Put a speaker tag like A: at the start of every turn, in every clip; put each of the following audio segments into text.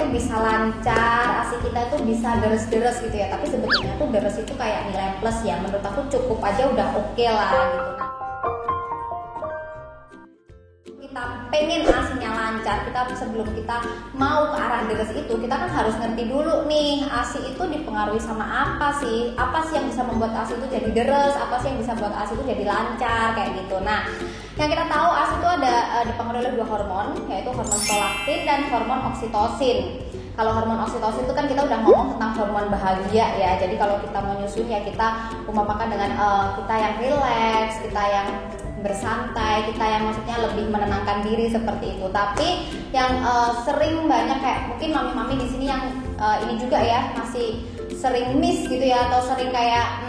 A: bisa lancar, ASI kita tuh bisa deres-deres gitu ya. Tapi sebetulnya tuh deres itu kayak nilai plus ya. Menurut aku cukup aja udah oke lah gitu. Nah, kita pengen ASINya lancar, kita sebelum kita mau ke arah deres itu, kita kan harus ngerti dulu nih ASI itu dipengaruhi sama apa sih yang bisa membuat ASI itu jadi deres, apa sih yang bisa membuat ASI itu jadi lancar kayak gitu. Nah, yang kita tahu ASI itu ada dipengaruhi oleh 2 hormon, yaitu hormon prolaktin dan hormon oksitosin. Kalau hormon oksitosin itu kan kita udah ngomong tentang hormon bahagia ya. Jadi kalau kita mau nyusun ya kita umpamakan dengan kita yang rileks, kita yang bersantai, kita yang maksudnya lebih menenangkan diri seperti itu. Tapi yang sering banyak kayak mungkin mami-mami di sini yang ini juga ya masih sering miss gitu ya, atau sering kayak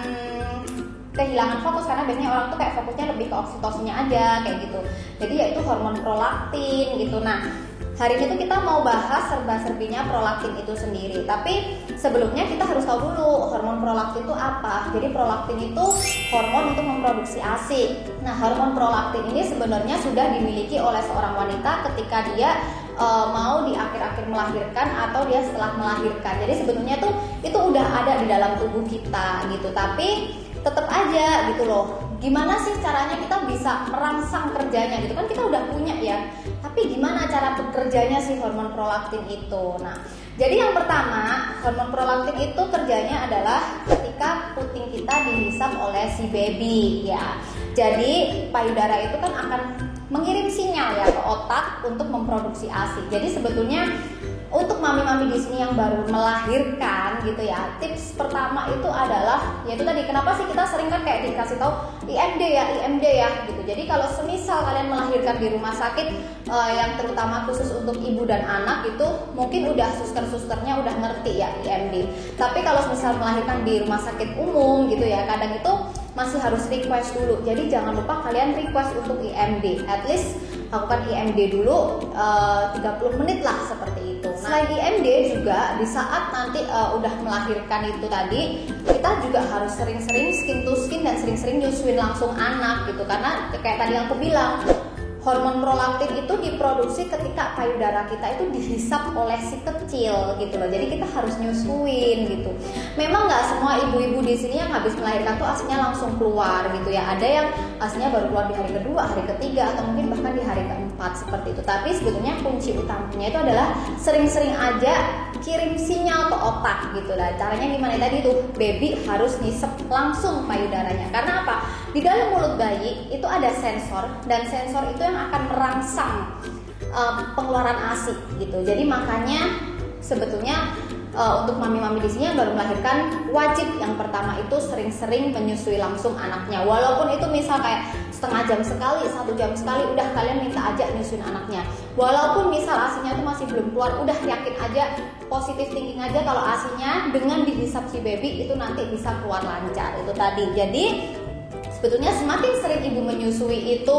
A: kehilangan fokus karena biasanya orang tuh kayak fokusnya lebih ke oksitosinnya aja kayak gitu. Jadi yaitu hormon prolaktin gitu. Nah, hari ini tuh kita mau bahas serba-serbinya prolaktin itu sendiri. Tapi sebelumnya kita harus tahu dulu hormon prolaktin itu apa. Jadi prolaktin itu hormon untuk memproduksi ASI. Nah, hormon prolaktin ini sebenarnya sudah dimiliki oleh seorang wanita ketika dia mau di akhir-akhir melahirkan atau dia setelah melahirkan. Jadi sebetulnya tuh itu udah ada di dalam tubuh kita gitu. Tapi tetap aja gitu loh, gimana sih caranya kita bisa merangsang kerjanya gitu kan, kita udah punya ya, tapi gimana cara bekerjanya sih hormon prolaktin itu. Nah, jadi yang pertama, hormon prolaktin itu kerjanya adalah ketika puting kita dihisap oleh si baby ya. Jadi payudara itu kan akan mengirim sinyal ya ke otak untuk memproduksi ASI. Jadi sebetulnya untuk mami-mami di sini yang baru melahirkan gitu ya, tips pertama itu adalah yaitu tadi, kenapa sih kita sering kan kayak dikasih tahu IMD ya gitu. Jadi kalau semisal kalian melahirkan di rumah sakit yang terutama khusus untuk ibu dan anak itu mungkin udah suster-susternya udah ngerti ya IMD. Tapi kalau semisal melahirkan di rumah sakit umum gitu ya, kadang itu masih harus request dulu. Jadi jangan lupa kalian request untuk IMD. At least lakukan IMD dulu 30 menit lah seperti itu. Selain IMD juga di saat nanti udah melahirkan itu tadi, kita juga harus sering-sering skin to skin dan sering-sering nyusuin langsung anak gitu. Karena kayak tadi yang aku bilang, hormon prolaktin itu diproduksi ketika payudara kita itu dihisap oleh si kecil gitu loh. Jadi kita harus nyusuin gitu. Memang nggak semua ibu-ibu di sini yang habis melahirkan tuh ASINya langsung keluar gitu ya. Ada yang ASINya baru keluar di hari kedua, hari ketiga, atau mungkin bahkan di hari keempat seperti itu. Tapi sebetulnya kunci utamanya itu adalah sering-sering aja kirim sinyal ke otak gitu lah. Caranya gimana tadi tuh? Baby harus ngisep langsung payudaranya. Karena apa? Di dalam mulut bayi itu ada sensor, dan sensor itu yang akan merangsang pengeluaran ASI gitu. Jadi makanya sebetulnya untuk mami-mami di sini yang baru melahirkan wajib yang pertama itu sering-sering menyusui langsung anaknya. Walaupun itu misal kayak setengah jam sekali, 1 jam sekali, udah kalian minta aja nyusuin anaknya. Walaupun misal ASINya tuh masih belum keluar, udah yakin aja, positive thinking aja kalau ASINya dengan dihisap si baby itu nanti bisa keluar lancar itu tadi. Jadi sebetulnya semakin sering ibu menyusui itu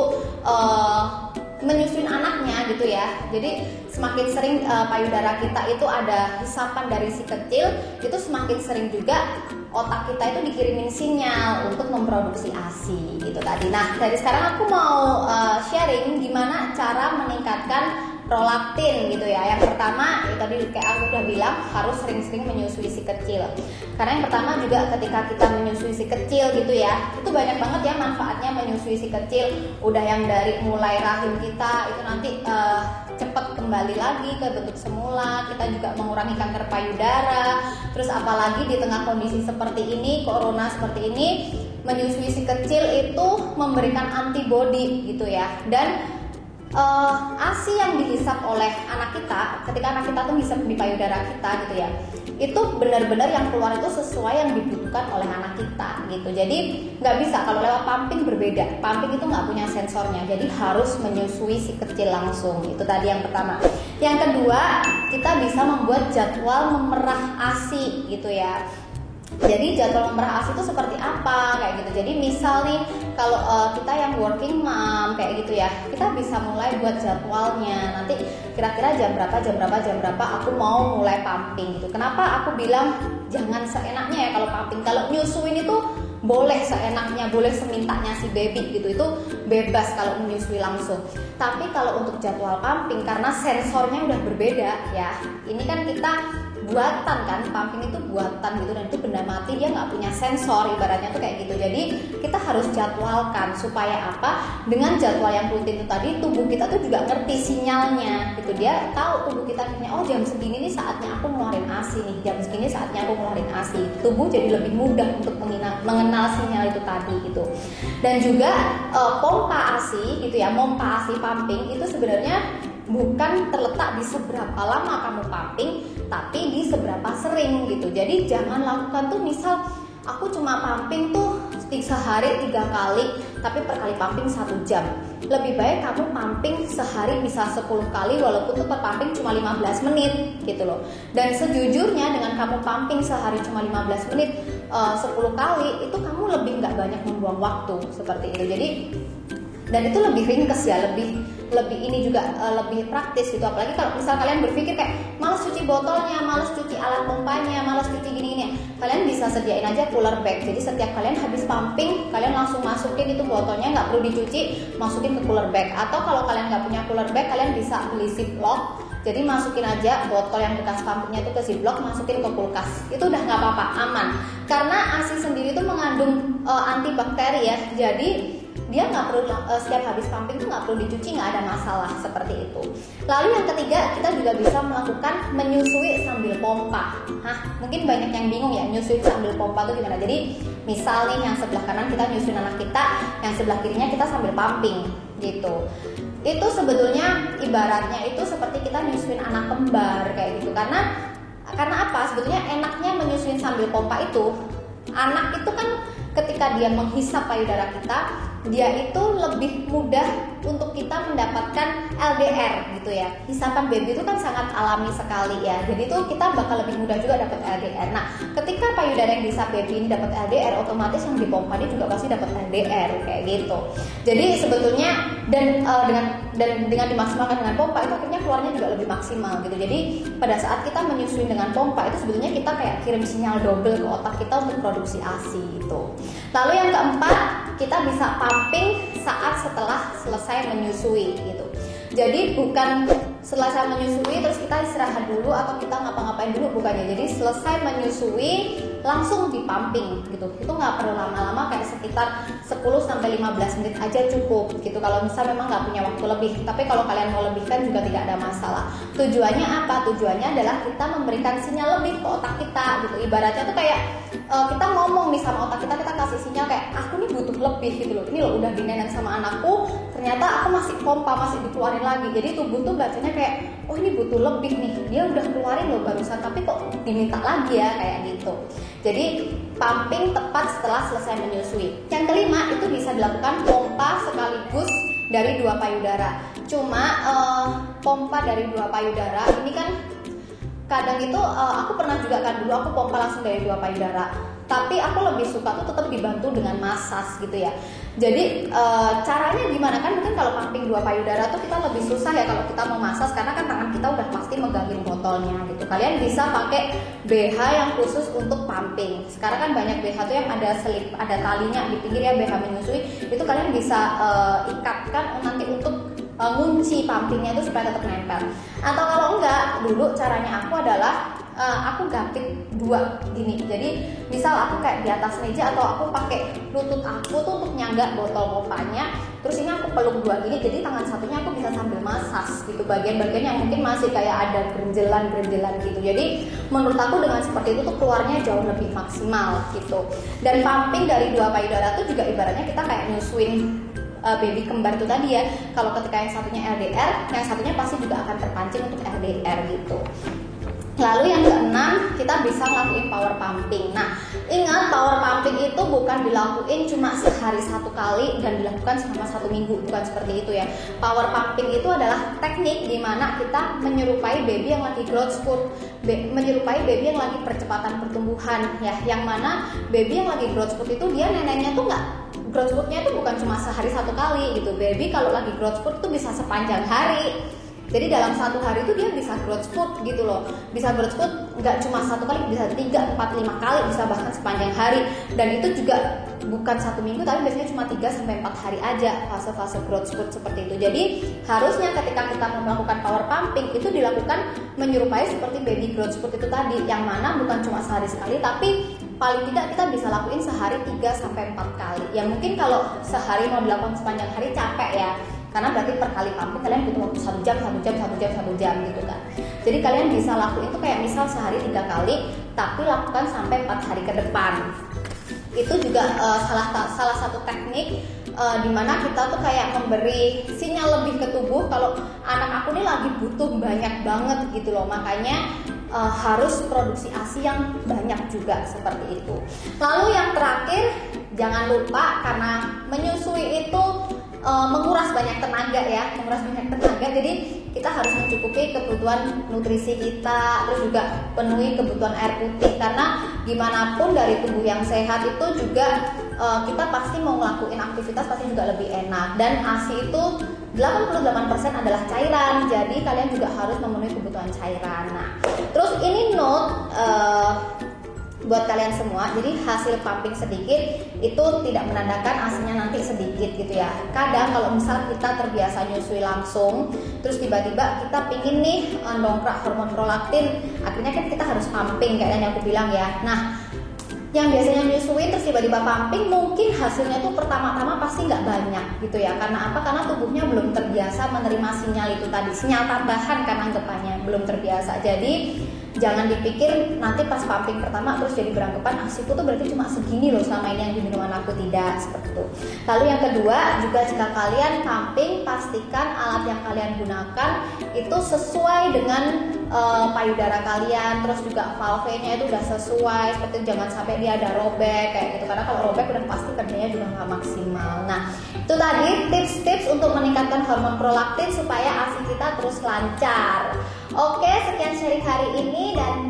A: menyusuin anaknya gitu ya. Jadi semakin sering payudara kita itu ada hisapan dari si kecil, itu semakin sering juga otak kita itu dikirimin sinyal untuk memproduksi ASI gitu tadi. Nah, dari sekarang aku mau sharing gimana cara meningkatkan prolaktin gitu ya. Yang pertama tadi kayak aku udah bilang, harus sering-sering menyusui si kecil. Karena yang pertama juga ketika kita menyusui si kecil gitu ya, itu banyak banget ya manfaatnya menyusui si kecil. Udah yang dari mulai rahim kita itu nanti cepet kembali lagi ke bentuk semula, kita juga mengurangi kanker payudara. Terus apalagi di tengah kondisi seperti ini, corona seperti ini, menyusui si kecil itu memberikan antibodi gitu ya. Dan ASI yang dihisap oleh anak kita, ketika anak kita tuh hisap di payudara kita gitu ya, itu benar-benar yang keluar itu sesuai yang dibutuhkan oleh anak kita gitu. Jadi nggak bisa kalau lewat pumping, berbeda. Pumping itu nggak punya sensornya, jadi harus menyusui si kecil langsung. Itu tadi yang pertama. Yang kedua, kita bisa membuat jadwal memerah ASI gitu ya. Jadi jadwal memerah ASI itu seperti apa kayak gitu. Jadi misal nih kalau kita yang working mom kayak gitu ya, kita bisa mulai buat jadwalnya. Nanti kira-kira jam berapa aku mau mulai pumping gitu. Kenapa aku bilang jangan seenaknya ya kalau pumping. Kalau nyusuin itu boleh seenaknya, boleh semintanya si baby gitu, itu bebas kalau menyusui langsung. Tapi kalau untuk jadwal pumping, karena sensornya udah berbeda ya, ini kan kita buatan kan, pumping itu buatan gitu, dan itu benda mati, dia nggak punya sensor ibaratnya tuh kayak gitu. Jadi kita harus jadwalkan supaya apa, dengan jadwal yang rutin itu tadi, tubuh kita tuh juga ngerti sinyalnya gitu, dia tahu tubuh kita oh jam segini nih saatnya aku ngeluarin ASI nih, jam segini saatnya aku ngeluarin ASI. Tubuh jadi lebih mudah untuk mengenal sinyal itu tadi gitu. Dan juga pompa ASI gitu ya, pompa ASI pumping itu sebenarnya bukan terletak di seberapa lama kamu pumping, tapi di seberapa sering gitu. Jadi jangan lakukan tuh misal aku cuma pumping tuh sehari 3 kali, tapi per kali pumping 1 jam. Lebih baik kamu pumping sehari bisa 10 kali, walaupun tuh per pumping cuma 15 menit gitu loh. Dan sejujurnya dengan kamu pumping sehari cuma 15 menit 10 kali, itu kamu lebih nggak banyak membuang waktu seperti itu. Jadi dan itu lebih ringkes ya, lebih ini juga lebih praktis gitu. Apalagi kalau misal kalian berpikir kayak malas cuci botolnya, malas cuci alat pompanya, malas cuci gini, kalian bisa sediain aja cooler bag. Jadi setiap kalian habis pumping, kalian langsung masukin itu botolnya, nggak perlu dicuci, masukin ke cooler bag. Atau kalau kalian nggak punya cooler bag, kalian bisa beli ziplock. Jadi masukin aja botol yang bekas pumpingnya itu ke ziplock, masukin ke kulkas. Itu udah nggak apa-apa, aman. Karena ASI sendiri itu mengandung antibakteri ya. Jadi dia nggak perlu setiap habis pumping itu nggak perlu dicuci, nggak ada masalah seperti itu. Lalu yang ketiga, kita juga bisa melakukan menyusui sambil pompa. Mungkin banyak yang bingung ya, menyusui sambil pompa itu gimana. Jadi misal nih yang sebelah kanan kita nyusuin anak kita, yang sebelah kirinya kita sambil pumping gitu. Itu sebetulnya ibaratnya itu seperti kita nyusuin anak kembar kayak gitu. Karena apa? Sebetulnya enaknya menyusuin sambil pompa itu, anak itu kan ketika dia menghisap payudara kita, dia itu lebih mudah untuk kita mendapatkan LDR gitu ya. Hisapan baby itu kan sangat alami sekali ya. Jadi itu kita bakal lebih mudah juga dapat LDR. Nah, ketika payudara yang dihisap baby ini dapat LDR, otomatis yang dipompa dia juga pasti dapat LDR kayak gitu. Jadi sebetulnya dengan dimaksimalkan dengan pompa itu akhirnya keluarnya juga lebih maksimal gitu. Jadi pada saat kita menyusui dengan pompa itu sebetulnya kita kayak kirim sinyal double ke otak kita untuk produksi ASI gitu. Lalu yang keempat, kita bisa pumping saat setelah selesai menyusui gitu. Jadi bukan selesai menyusui terus kita istirahat dulu atau kita ngapa-ngapain dulu, bukannya. Jadi selesai menyusui langsung dipumping gitu. Itu nggak perlu lama-lama, kayak sekitar 10-15 menit aja cukup gitu. Kalau misal memang nggak punya waktu lebih. Tapi kalau kalian mau lebihkan juga tidak ada masalah. Tujuannya apa? Tujuannya adalah kita memberikan sinyal lebih ke otak kita gitu. Ibaratnya tuh kayak kita ngomong nih sama otak kita kasih sinyal kayak aku nih butuh lebih gitu loh. Ini loh udah dinenek sama anakku, ternyata aku masih pompa, masih dikeluarin lagi. Jadi tubuh tuh bacanya kayak oh ini butuh lebih nih, dia udah keluarin loh barusan, tapi kok diminta lagi ya kayak gitu. Jadi pumping tepat setelah selesai menyusui. Yang kelima, itu bisa dilakukan pompa sekaligus dari 2 payudara. Cuma pompa dari 2 payudara ini kan kadang itu aku pernah juga kan dulu aku pompa langsung dari 2 payudara. Tapi aku lebih suka tuh tetap dibantu dengan masas gitu ya. Jadi caranya gimana kan? Mungkin kalau pumping 2 payudara tuh kita lebih susah ya kalau kita mau masas, karena kan tangan kita udah pasti megangin botolnya gitu. Kalian bisa pakai BH yang khusus untuk pumping. Sekarang kan banyak BH tuh yang ada selip, ada talinya di pinggir ya, BH menyusui. Itu kalian bisa ikatkan nanti untuk ngunci pumpingnya itu supaya tetap nempel. Atau kalau enggak, dulu caranya aku adalah aku gapit 2 gini. Jadi misal aku kayak di atas meja atau aku pakai lutut aku tuh untuk nyangga botol pompanya, terus ini aku peluk 2 gini, jadi tangan satunya aku bisa sambil masas gitu bagian-bagian yang mungkin masih kayak ada gerenjelan gitu. Jadi menurut aku dengan seperti itu tuh keluarnya jauh lebih maksimal gitu. Dan pumping dari 2 payudara tuh juga ibaratnya kita kayak nyusuin baby kembar itu tadi ya. Kalau ketika yang satunya LDR, yang satunya pasti juga akan terpancing untuk LDR gitu. Lalu yang keenam, kita bisa ngelakuin power pumping. Nah, ingat power pumping itu bukan dilakuin cuma sehari 1 kali dan dilakukan selama 1 minggu, bukan seperti itu ya. Power pumping itu adalah teknik di mana kita menyerupai baby yang lagi growth spurt, menyerupai baby yang lagi percepatan pertumbuhan ya. Yang mana baby yang lagi growth spurt itu dia neneknya tuh nggak, growth spurtnya itu bukan cuma sehari 1 kali gitu. Baby kalau lagi growth spurt itu bisa sepanjang hari. Jadi dalam satu hari itu dia bisa growth spurt gitu loh. Bisa growth spurt nggak cuma 1 kali, bisa 3, 4, 5 kali, bisa bahkan sepanjang hari. Dan itu juga bukan 1 minggu, tapi biasanya cuma 3-4 hari aja fase-fase growth spurt seperti itu. Jadi harusnya ketika kita melakukan power pumping itu dilakukan menyerupai seperti baby growth spurt itu tadi, yang mana bukan cuma sehari sekali, tapi paling tidak kita bisa lakuin sehari 3-4 kali. Ya mungkin kalau sehari mau dilakukan sepanjang hari capek ya, karena berarti per kali pumping kalian butuh waktu 1 jam gitu kan. Jadi kalian bisa lakuin itu kayak misal sehari 3 kali, tapi lakukan sampai 4 hari ke depan. Itu juga salah satu teknik dimana kita tuh kayak memberi sinyal lebih ke tubuh kalau anak aku nih lagi butuh banyak banget gitu loh, makanya harus produksi ASI yang banyak juga seperti itu. Lalu yang terakhir, jangan lupa karena menyusui itu menguras banyak tenaga ya, jadi kita harus mencukupi kebutuhan nutrisi kita, terus juga penuhi kebutuhan air putih, karena gimana pun dari tubuh yang sehat itu juga kita pasti mau ngelakuin aktivitas pasti juga lebih enak. Dan ASI itu 88% adalah cairan, jadi kalian juga harus memenuhi kebutuhan cairan. Nah, terus ini note buat kalian semua, jadi hasil pumping sedikit itu tidak menandakan ASINya nanti sedikit gitu ya. Kadang kalau misal kita terbiasa nyusui langsung, terus tiba-tiba kita pingin nih mendongkrak hormon prolaktin, akhirnya kan kita harus pumping kayak yang aku bilang ya. Nah, yang biasanya nyusui terus tiba-tiba pumping, mungkin hasilnya tuh pertama-tama pasti nggak banyak gitu ya. Karena apa? Karena tubuhnya belum terbiasa menerima sinyal itu tadi, sinyal tambahan kan anggapannya belum terbiasa. Jadi jangan dipikir nanti pas pumping pertama terus jadi beranggapan ASIku tuh berarti cuma segini loh selama ini yang diminum anakku, tidak seperti itu. Lalu yang kedua juga, jika kalian pumping pastikan alat yang kalian gunakan itu sesuai dengan payudara kalian, terus juga valve-nya itu udah sesuai, seperti itu. Jangan sampai dia ada robek kayak gitu, karena kalau robek udah pasti kerjanya juga nggak maksimal. Nah, itu tadi tips-tips untuk meningkatkan hormon prolaktin supaya ASI kita terus lancar. Oke, sekian sharing hari ini dan